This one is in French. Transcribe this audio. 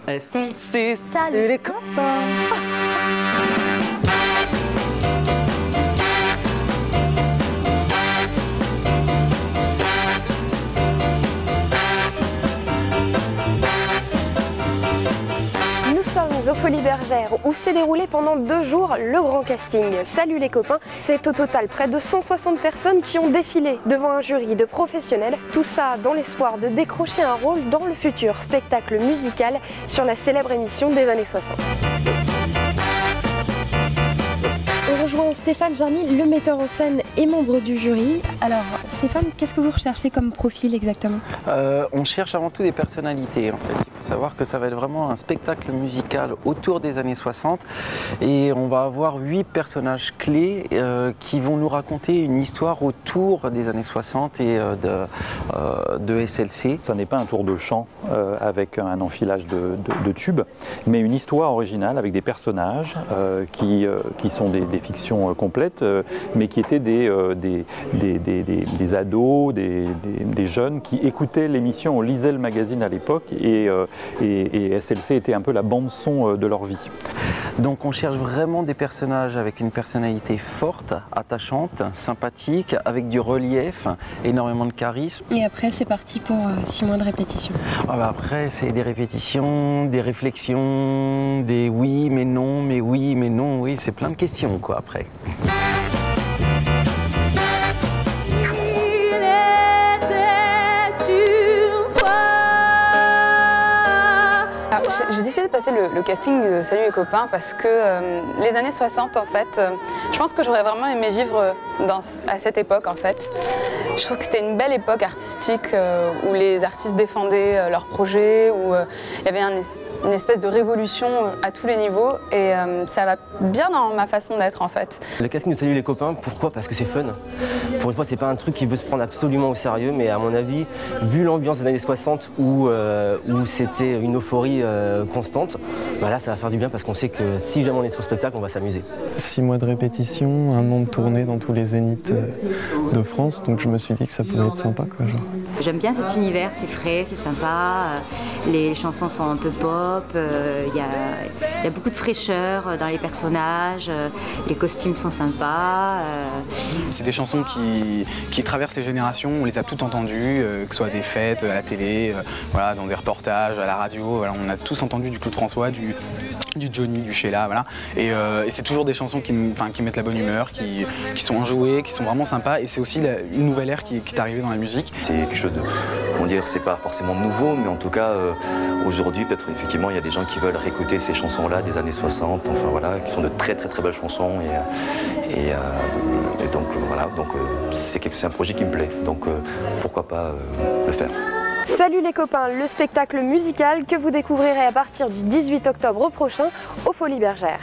SLC, salut les copains. Aux Folies Bergères où s'est déroulé pendant 2 jours le grand casting. Salut les copains, c'est au total près de 160 personnes qui ont défilé devant un jury de professionnels, tout ça dans l'espoir de décrocher un rôle dans le futur spectacle musical sur la célèbre émission des années 60. On rejoint Stéphane Jarny, le metteur en scène et membre du jury. Alors Stéphane, qu'est-ce que vous recherchez comme profil exactement? On cherche avant tout des personnalités en fait. Il faut savoir que ça va être vraiment un spectacle musical autour des années 60 et on va avoir 8 personnages clés qui vont nous raconter une histoire autour des années 60 et de SLC. Ça n'est pas un tour de chant avec un enfilage de tubes, mais une histoire originale avec des personnages qui sont des fictions complètes, mais qui étaient des ados, des jeunes qui écoutaient l'émission, on lisait le magazine à l'époque et SLC était un peu la bande-son de leur vie. Donc on cherche vraiment des personnages avec une personnalité forte, attachante, sympathique, avec du relief, énormément de charisme. Et après c'est parti pour 6 mois de répétition. Après c'est des répétitions, des réflexions, des oui mais non, mais oui mais non, oui c'est plein de questions quoi après. J'ai décidé de passer le casting de Salut les copains parce que les années 60 en fait, je pense que j'aurais vraiment aimé vivre à cette époque en fait. Je trouve que c'était une belle époque artistique où les artistes défendaient leurs projets, où il y avait une espèce de révolution à tous les niveaux et ça va bien dans ma façon d'être en fait. Le casting de Salut les copains, pourquoi? Parce que c'est fun. Pour une fois, c'est pas un truc qui veut se prendre absolument au sérieux, mais à mon avis, vu l'ambiance des années 60 où c'était une euphorie constante, bah là ça va faire du bien parce qu'on sait que si jamais on est sur spectacle, on va s'amuser. 6 mois de répétition, 1 an de tournée dans tous les zéniths de France, donc je me suis dit que ça pouvait être sympa quoi. J'aime bien cet univers, c'est frais, c'est sympa, les chansons sont un peu pop, il y a beaucoup de fraîcheur dans les personnages, les costumes sont sympas. C'est des chansons qui traversent les générations, on les a toutes entendues, que ce soit des fêtes, à la télé, voilà, dans des reportages, à la radio, voilà, on a tous entendu du Claude François, du Johnny, du Sheila, voilà. Et c'est toujours des chansons qui mettent la bonne humeur, qui sont enjouées, qui sont vraiment sympas et c'est aussi une nouvelle ère qui est arrivée dans la musique. C'est quelque chose de, on dirait, c'est pas forcément nouveau, mais en tout cas aujourd'hui peut-être effectivement il y a des gens qui veulent réécouter ces chansons-là des années 60, enfin voilà, qui sont de très belles chansons et donc voilà, donc c'est un projet qui me plaît, donc pourquoi pas le faire. Salut les copains, le spectacle musical que vous découvrirez à partir du 18 octobre prochain aux Folies Bergères.